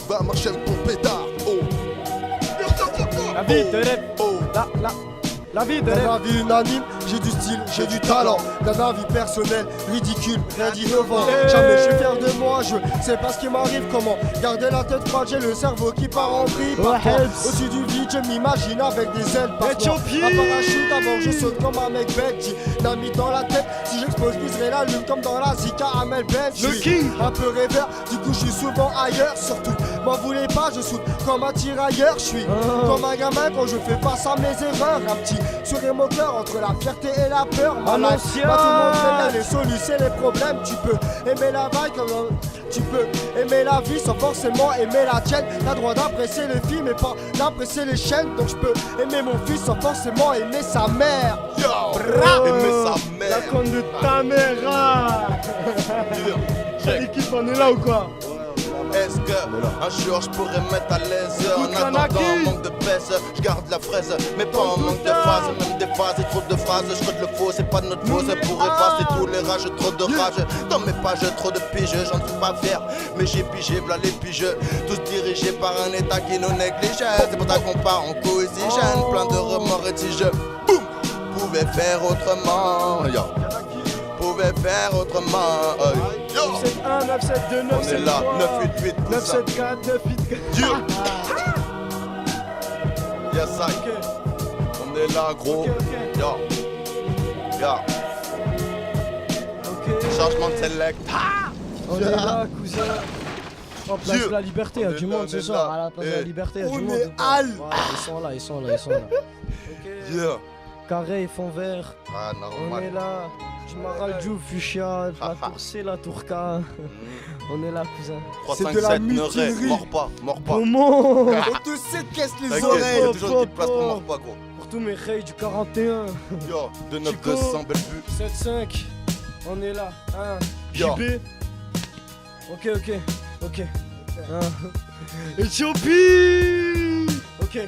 va marcher avec ton pétard. Oh. La vie de rêve. Oh. La vie de Dans rêve. la vie unanime, j'ai du style, j'ai du talent. Dans ma vie personnelle, ridicule, rien d'innovant. Jamais je suis fier de moi, je sais pas ce qui m'arrive. Comment garder la tête froide, j'ai le cerveau qui part en vrille. Au-dessus du vide, je m'imagine avec des ailes. Parfois, un parachute avant que je saute comme un mec bête. J'ai un dans la tête, si j'explose, viserai la lune comme dans la Zika Amel Benz. Je suis un peu rêveur, du coup je suis souvent ailleurs. Surtout, m'en voulez pas, je souffle comme un tirailleur. Je suis comme un gamin quand je fais face à mes erreurs. Un petit sur mon cœur entre la fierté et la peur. Ma life, pas tout le monde fait bien les solutions, les problèmes. Tu peux aimer la vague comme tu peux aimer la vie sans forcément aimer la tienne. T'as droit d'apprécier les films mais pas d'apprécier les chaînes. Donc je peux aimer mon fils sans forcément aimer sa mère. Yo, aimer sa mère. La conne de ta mère. L'équipe, on est là ou quoi? Est-ce que un jour je pourrais mettre à l'aise? En attendant un manque de baisse, je garde la fraise, mais pas en manque de phase. Même des phases et trop de phrases, je code le faux, c'est pas de notre faute. Pour effacer tous les rages, trop de rage. Dans mes pages, trop de piges, j'en trouve pas fier. Mais j'ai pigé, v'là les pigeux. Tous dirigés par un état qui nous néglige. C'est pour ça qu'on part en couille si jeune. Plein de remords et si je pouvais faire autrement. Yo. Pouvais faire autrement. 971, 972, 973. On est là, 988, 974, 984. Dieu. Yes, I. On est là, gros. Yo. Yo. Changement de select. On est là, cousin. En place de la liberté, il y a du monde ce soir. À la place de la liberté, il y a du monde. On est Al. Ils sont là, ils sont là, ils sont là. Yeah. Carré et fond vert. Ah, On normal. est là. Du Maraldjou, Fuchsia, la tour C, la tour K. On est là, cousin. 357, ne rêve, mords pas, mords pas. Comment? On te sait de casse les T'inquiète, il y oreilles. a toujours une petite place pour mords pas, gros. Pour tous mes rays du 41. Yo, 29200, belle vue. 7-5. On est là. Yo. JB. Ok. Éthiopie. Ok.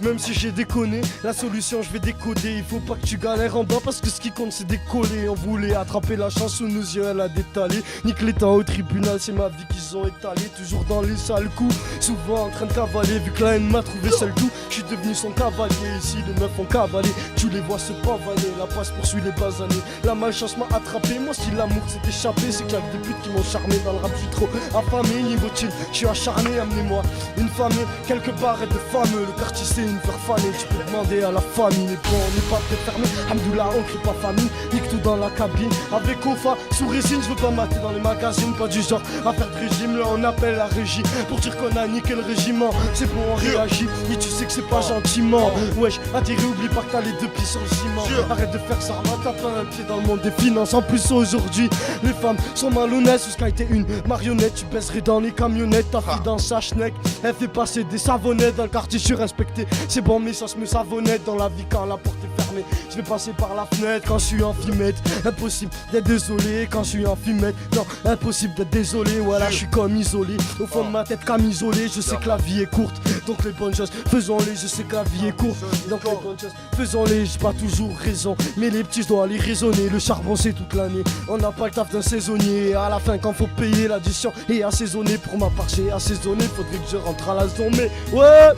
Même si j'ai déconné, la solution je vais décoder. Il faut pas que tu galères en bas parce que ce qui compte c'est décoller. On voulait attraper la chance sous nos yeux, elle a détalé. Nique l'état au tribunal, c'est ma vie qu'ils ont étalé. Toujours dans les sales coups, souvent en train de cavaler. Vu que la haine m'a trouvé seul tout, je suis devenu son cavalier. Ici les meufs ont cavalé, tu les vois se pavaner. La passe poursuit les basanés, la malchance m'a attrapé. Moi si l'amour s'est échappé, c'est qu'il y a que des putes qui m'ont charmé. Dans le rap je suis trop affamé, niveau chill, je suis acharné. Amenez-moi une famille, quelques barrettes de fameux. Le quartier c'est une faire faner, tu peux demander à la famille. Mais bon, on n'est pas très fermé, Hamdoullah, on crie pas famille. Nique tout dans la cabine, avec Kofa, sous résine, je veux pas mater dans les magazines. Pas du genre à faire de régime, là on appelle la régie pour dire qu'on a niqué le régiment. C'est bon, on réagit, mais tu sais que c'est pas gentiment. Wesh, atterri, oublie pas que t'as les deux pieds sur le ciment. Arrête de faire ça, t'as pas un pied dans le monde des finances. En plus aujourd'hui, les femmes sont malhonnêtes. Jusqu'à été une marionnette, tu baisserais dans les camionnettes. Ta fille dans sa schneck, elle fait passer des savonnettes. Dans le quartier, je suis respecté. C'est bon, mais ça se me savonnette dans la vie quand la porte est fermée. Je vais passer par la fenêtre quand je suis en fumette. Impossible d'être désolé quand je suis en fumette. Non, impossible d'être désolé. Voilà, je suis comme isolé. Au fond de ma tête, comme isolé. Je sais que la vie est courte, donc les bonnes choses, faisons-les. Je sais que la vie est courte, donc les bonnes choses, faisons-les. J'ai pas toujours raison, mais les petits, je dois les raisonner. Le charbon, c'est toute l'année. On n'a pas le taf d'un saisonnier. À la fin, quand faut payer l'addition et assaisonner. Pour ma part, j'ai assaisonné. Faudrait que je rentre à la journée. Ouais,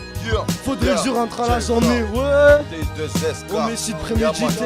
faudrait que je rentre à la journée. Ouais, on met si prémédité.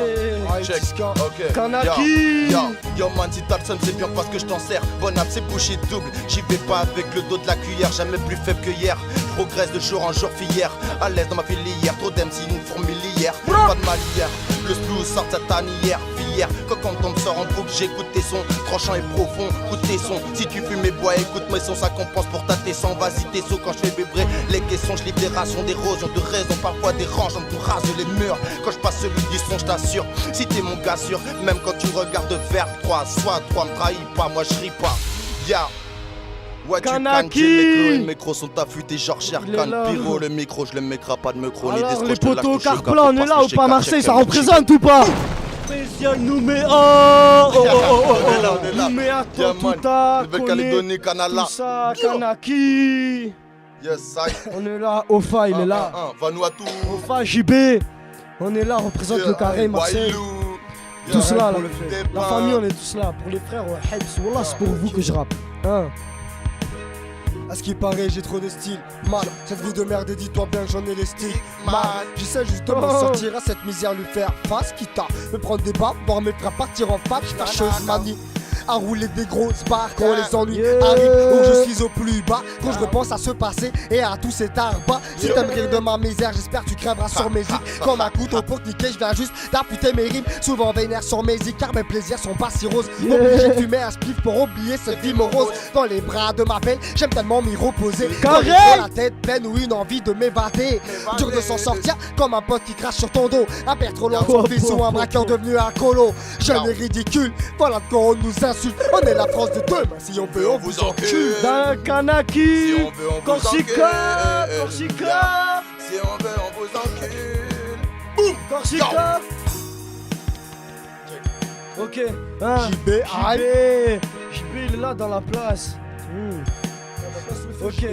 Kanaki. Yo man, si t'as le seum, c'est bien parce que je t'en sers. Bon app, c'est bouché double. J'y vais pas avec le dos de la cuillère. Jamais plus faible que hier. Progresse de jour en jour, filière. À l'aise dans ma filière. Trop d'MC, une fourmilière. Pas de mal hier. Le blues sort de sa tanière. Filière. Quand on me sort en boucle, j'écoute tes sons. Tranchant et profond, écoute tes sons. Si tu fumes mes bois, écoute mes sons. Ça compense pour ta tesson. Vas-y, tes sauts quand je fais vibrer les caissons. Je livre des rations, d'érosion, de raison. Parfois dérangeant, tout rase les murs. Quand je passe celui du son, je t'assure. Si t'es mon gars sûr, même quand tu regardes vers 3, soit 3 me trahis pas, moi je ris pas. Ya. Ouais, tu cannes, les micros sont affûtés, genre Sherkan. Pyro, le micro, je le mettrai pas de micro. Alors les potos Carplan, on est là ou pas Marseille, ça représente ou pas? Spécial Nouméa. Nouméa, Tontouta, Nouvelle-Calédonie, Canala. tout ça, Kanaki. Yes, I. On est là, Ofa, il est là. Vanuatu. Ofa, JB. On est là, on représente le carré, Marseille. Tous là, là. La famille, on est tous là. Pour les frères, Wallah, c'est pour vous que je rappe. Hein. À ce qui paraît, j'ai trop de style. Man, cette vie de merde, et dis-toi bien que j'en ai les styles. Man, j'essaie juste de m'en sortir à cette misère, lui faire face. Quitte à me prendre des bas, voir mes frères partir en fac. Fâcheuse manie à rouler des grosses barres quand les ennuis arrivent, où je suis au plus bas, quand je repense à ce passé et à tous ces tarbas. Si t'aimes rire de ma misère, j'espère que tu crèveras sur mes zics. Comme un couteau pour niquer, je viens juste d'appuyer mes rimes, souvent vénère sur mes zics, car mes plaisirs sont pas si roses. Obligé de fumer un spliff pour oublier cette vie morose. Dans les bras de ma belle, j'aime tellement m'y reposer. Quand j'ai la tête pleine ou une envie de m'évader, dur de s'en sortir comme un pote qui crache sur ton dos. Un père trop loin de son fils ou un braqueur devenu un colo. Jeune et ridicule, voilà de quoi on nous insulte. On est la France de demain, si on veut on vous encule. D'un Kanaki, Si on veut on vous Corsica, encule. Corsica, Si on veut on vous encule. Boum. Corsica. Ok, hein. JB, aïe. JB il est là dans la place. Ok.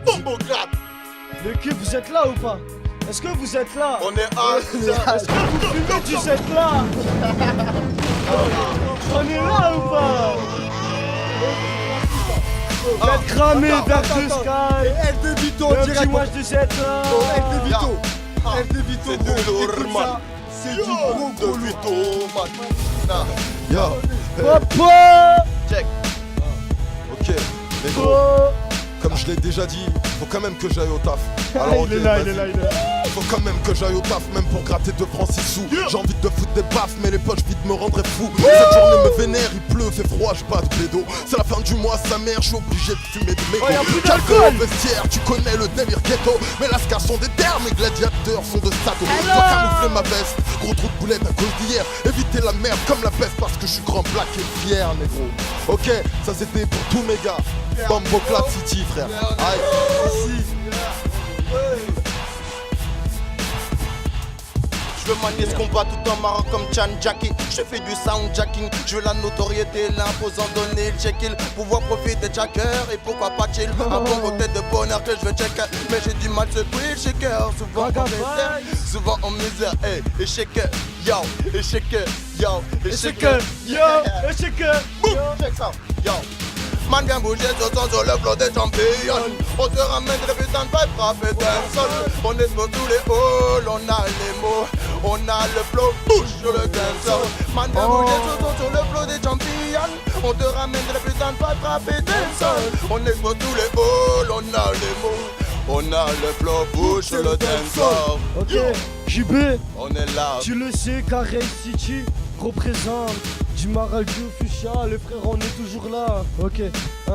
Bombo clap. L'équipe, vous êtes là ou pas? Est-ce que vous êtes là? On est à Est-ce que vous fumez du êtes là? On est là ou pas? Vous êtes cramé vers le sky. LD Vito, Un petit direct. match du êtes là. LD Vito. LD Vito, C'est gros. du lourd, Écoute man. ça, c'est du gros de gros lourd. Vito, man. Nah. Yo. Papa. Check. Ok. Mais gros, Oh. comme je l'ai déjà dit, faut quand même que j'aille au taf. Alors ok, Il est là, vas-y. il est là, il est là. Faut quand même que j'aille au taf, même pour gratter 2 francs 6 sous. J'ai envie de foutre des baffes, mais les poches vides me rendraient fou. Cette journée me vénère, il pleut, fait froid, j'ai pas de bédo. C'est la fin du mois, sa mère, je suis obligé de fumer de mégots. Oh, y'a plus Calcul d'alcool. au vestiaire, tu connais le délire ghetto. Mais las sont des terres, mes gladiateurs sont de sato. Je dois camoufler ma veste, gros trou de boulette à cause d'hier. Éviter la merde comme la peste parce que je suis grand, black et fier, négro. Ok, ça c'était pour tous mes gars. Bombo Clap City, frère. Aïe, ici. Je veux manier ce combat tout en marrant comme Chan Jackie. Je fais du soundjacking, je veux la notoriété, l'imposant donner le check-il. Pouvoir profiter de chaque heure et pourquoi pas chill. Un bon côté de bonheur que je veux checker. Mais j'ai du mal secouer le shaker. Souvent en misère, souvent en misère. Hey, et shaker, yo, et shaker, yo, et shaker. Yo, c'est que. Boum, check ça, yo. Man vient bouger sur le flot des champions. On se ramène des putains de vibes frappées d'un sol. On explose tous les halls, on a les mots. On a le flow, bouge sur le dancehall. Man vient bouger sur le flot des champions. On te ramène des putains de vibes frappées d'un sol. On explose tous les halls, on a les mots. On a le flow, bouge sur le dancehall. Ok, JB, On est là. tu le sais, Carré City représente du Maral du Fuchsia, les frères, on est toujours là. Ok, hein.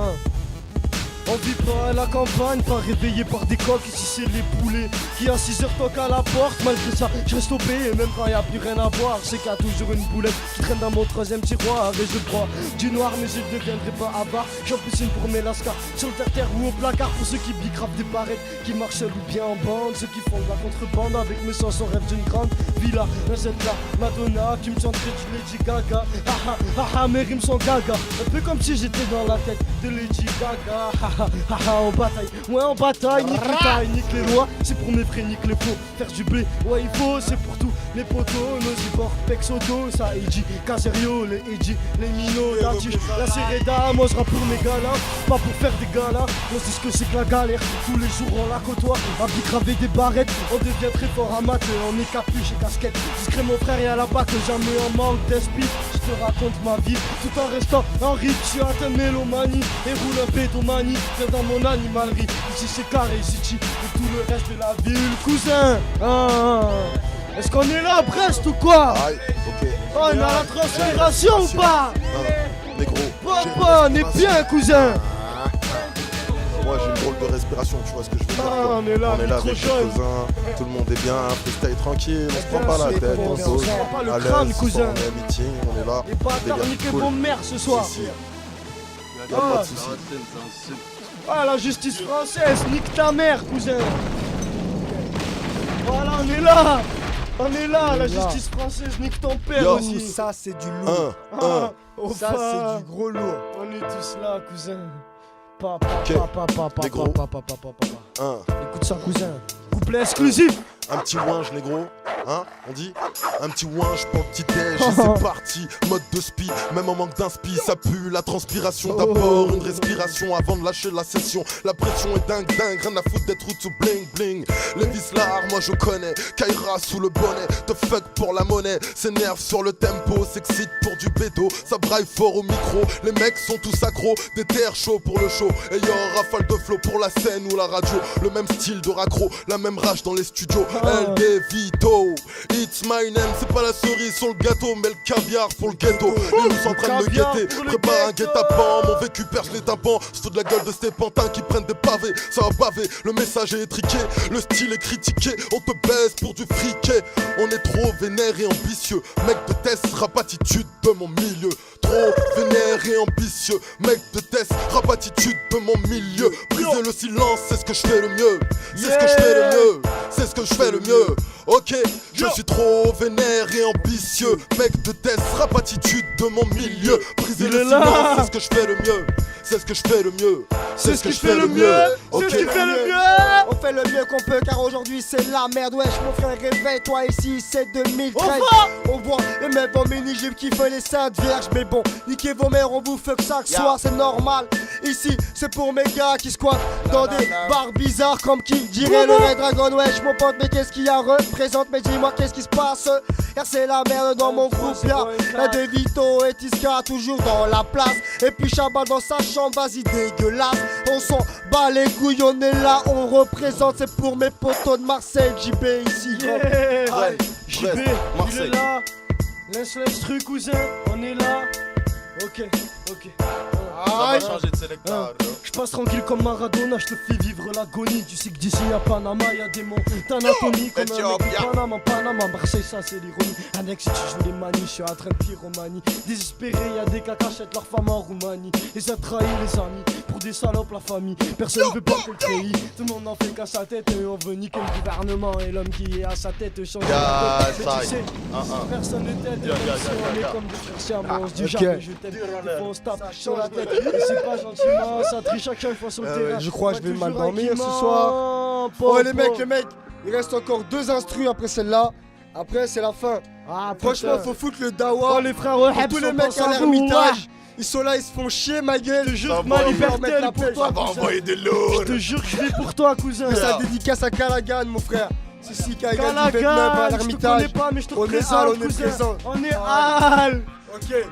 On vit pas à la campagne, pas réveillé par des coqs, ici c'est les poulets qui à 6h toquent à la porte. Malgré ça, je reste au pays, même quand y a plus rien à boire. C'est qu'il y a toujours une boulette qui traîne dans mon 3ème tiroir. Et je crois du noir, mais je ne deviendrai pas avare. J'en piscine pour mes lascars, sur le terre-terre ou au placard. Pour ceux qui bicrapent des barrettes, qui marchent seuls ou bien en bande. Ceux qui font de la contrebande avec mes sens en rêve d'une grande villa. Dans cette là, Madonna qui me chanterait du Lady Gaga. Ah ah ah ah, mes rimes sont gaga. Un peu comme si j'étais dans la tête de Lady Gaga. En bataille, ouais en bataille, nique les tailles, nique les lois, c'est pour mes vrais, nique les faux. Faire du blé, ouais il faut, c'est pour tous les potos, nos ibors, Pexoto, ça Eiji, Caserio, les Eiji, les Mino, Dati, la Sereda, moi je rappe pour mes galas, pas pour faire des galas, on sait ce que c'est que la galère, tous les jours on la côtoie, à bicraver des barrettes, on devient très fort amateur, on est capuche et casquette, discret mon frère et à la bac, jamais en manque d'esprit, je te raconte ma vie, tout en restant en rythme, je suis atteint de mélomanie, et roule un pétomanie, viens dans mon animalerie, ici c'est Carré City, et tout le reste de la ville, cousin, est-ce qu'on est là à Brest ou quoi? Aïe, ok. Oh, on a la transpiration ou pas? Négro. Papa, on est bien cousin. Moi j'ai une drôle de respiration, tu vois ce que je veux dire. Ah, quoi. on est là, on est là trop avec les jeune. cousins, tout le monde est bien, freestyle tranquille, on se prend pas la sûr, tête, on on se pose, prend pas le à crâne, l'aise, ce cousin. soir, on est à meeting, on est là. Les bâtards délire niquez cool. vos mères ce soir. Si, si. Y'a pas de soucis. Ah, la justice française, nique ta mère, cousin. Voilà, on est là. On est là, la justice française, nique ton père Yo. aussi. Ça, c'est du lourd. Ah, au Ça, fa. c'est du gros lourd. On est tous là, cousin. Papa, Ok. papa, Les gros. papa. Un. Écoute ça, cousin. Couplet exclusif. Un petit ouinge négro, Hein, on dit un petit ouinge pour le petit déj et c'est parti, mode de spi, même en manque d'inspi, ça pue la transpiration. D'abord une respiration avant de lâcher la session. La pression est dingue, rien à foutre d'être route sous bling bling. Les vislards, moi je connais, Kaira sous le bonnet, te fuck pour la monnaie, s'énerve sur le tempo, s'excite pour du bédo, ça braille fort au micro, les mecs sont tous accros, des terres chauds pour le show, et y'aura rafale de flow pour la scène ou la radio, le même style de raccro, la même rage dans les studios, LD Vito, it's my name, c'est pas la cerise sur le gâteau, mais le caviar pour le ghetto, ils nous sont en train de me guetter, prépare un guet-apens, mon vécu perce les tympans, se fout de la gueule de ces pantins qui prennent des pavés, ça va baver, le message est étriqué, le style est critiqué, on te baise pour du friquet, on est trop vénère et ambitieux, mec de test, rapatitude de mon milieu, trop vénère et ambitieux, mec de test, rapatitude de mon milieu, briser le silence, c'est ce que je fais le mieux, c'est ce que je fais le mieux, c'est ce que je fais le mieux, ok, je suis trop vénère et ambitieux, mec de test, rapatitude de mon milieu, briser le silence, c'est ce que je fais le mieux, c'est ce que je fais le mieux, c'est ce que je fais le mieux, ok, on fait le mieux qu'on peut car aujourd'hui c'est la merde. Wesh mon frère, réveille-toi ici, c'est 2013. On voit les mecs en mini-jupe qui font les saintes vierges. Mais bon, niquez vos mères, on vous fuck chaque soir, c'est normal. Ici c'est pour mes gars qui squattent dans des bars bizarres comme qui dirait le Red Dragon. Wesh mon pote, mais qu'est-ce qu'il y a, représente, mais dis-moi qu'est-ce qui se passe. Car c'est la merde dans mon groupe, y'a De Vito et Tiska toujours dans la place. Et puis Chabal dans sa chambre, vas-y dégueulasse. On s'en bat les couilles, on est là, on représente, c'est pour mes potos de Marseille, JB ici. JB, il est là. Laisse l'instru cousin, on est là. Ok. Ça va changer de sélecteur. Je passe tranquille comme Maradona, je te fais vivre l'agonie. Tu sais que d'ici à Panama, y'a des monts d'anatomie. Comme un mec de Panama, Marseille, ça c'est l'ironie. Annexe, si tu joues les manies, je suis en train de pyromanie. Désespéré, y'a des gars qui achètent leur femme en Roumanie. Et ça trahit les amis, pour des salopes la famille. Personne veut pas que le pays, tout le monde en fait qu'à sa tête. Et on veut niquer le gouvernement et l'homme qui est à sa tête change de tête. Mais tu sais, personne ne t'aide, on est comme des frères siamois, on se dit jamais je t'aime. On se tape sur la tête. Et c'est pas gentiment, ça triche chacun fois sur le terrain. Je crois que je vais mal dormir ce soir. Oh les mecs, il reste encore 2 instrus après celle-là. Après c'est la fin. Franchement faut foutre le dawa. Oh les frères, tous les mecs à l'ermitage, ils sont là, ils se font chier ma gueule. Je te jure que ma liberté elle est pour toi. ça va envoyer des lourds. Je te jure que je vais pour toi cousin. Ça dédicace à Callaghan mon frère. Si Callaghan du 29 à Callaghan, je te l'ermitage. connais pas mais je te On est représente Al, on est cousin. présent. On est Al. Ok.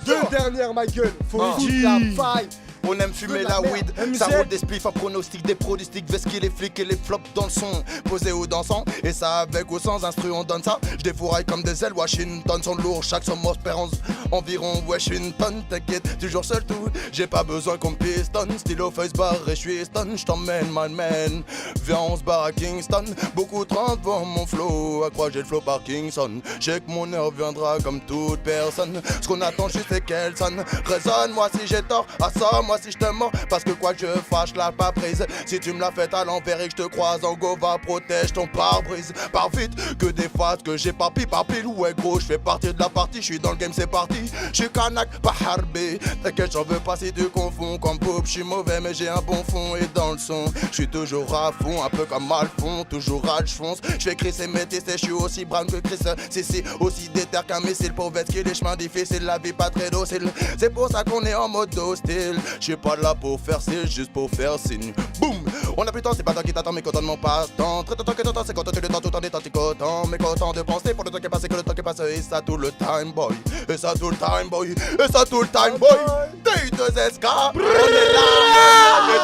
2 dernières ma gueule. Faut foutre la faille. On aime fumer la weed, ça roule des spliffs, un pronostic, des pronostics, vesquille les flics et les flops dans le son. Posé ou dansant, et ça avec ou sans instru, on donne ça. Je défouraille comme des ailes, Washington sont lourds, chaque somme espérance environ Washington. T'inquiète, toujours seul tout, j'ai pas besoin qu'on me pistonne. Stylo face bar et j'suis stun, j't'emmène man. Viens on se barre à Kingston, beaucoup trop devant mon flow, à croire j'ai le flow par Kingston. J'ai que mon heure viendra comme toute personne, ce qu'on attend juste c'est qu'elle sonne. Raisonne-moi si j'ai tort, à ça moi si je te mens, parce que quoi que je fasse, je la pas prise. Si tu me l'as fait à l'envers et que je te croise en Gova, protège ton pare-brise. Par vite que des phases que j'ai pas pile. Ouais gros, je fais partie de la partie, je suis dans le game, c'est parti. Je suis Kanak, pas Harbi. T'inquiète, j'en veux pas si tu confonds. Comme Bob, je suis mauvais, mais j'ai un bon fond et dans le son. Je suis toujours à fond, un peu comme Alphon, toujours rage fonce. Je fais Chris et Métis, je suis aussi brown que Chris. C'est aussi déter qu'un missile pour vesquer les chemins difficiles. La vie pas très docile, c'est pour ça qu'on est en mode hostile. Je suis pas là pour faire c'est juste pour faire signe. Boum, on a plus de temps, c'est pas toi qui t'attends, mais content de mon passe-temps. Très temps que t'attends, c'est quand tu le temps tout en étant content. Mais content de penser pour le temps qui est passé, que le temps qui passe. Et ça tout le time boy, et ça tout le time boy, et ça tout le time boy. D2SK, on est là.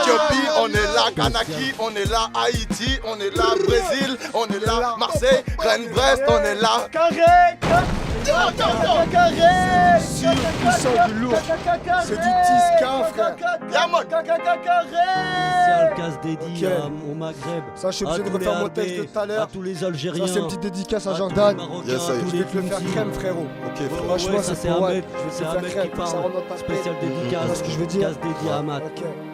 Éthiopie, on est là. Kanaki, on est là. Haïti, on est là. Brésil, on est là. Marseille, Rennes, Brest, on est là. Carré. Puissant du lourd. C'est du Tiska frère. Yamon. Spécial casse dédié au Maghreb. Ça je suis obligé de refaire mon texte de tout à à l'heure. tous les Algériens. Ça c'est une petite dédicace à tous Jordan. les Marocains, Yes, ça y est. à tous Je les vais te le faire Tunisiens. crème frérot. Ok frère. Franchement Ouais, ça c'est c'est pour un ouais. mec, Je vais c'est te un faire mec crème. qui Ça parle. rentre dans ta tête. Spécial dédicace. Tu vois ce que je veux dire? Casse dédié à Matt. Ok.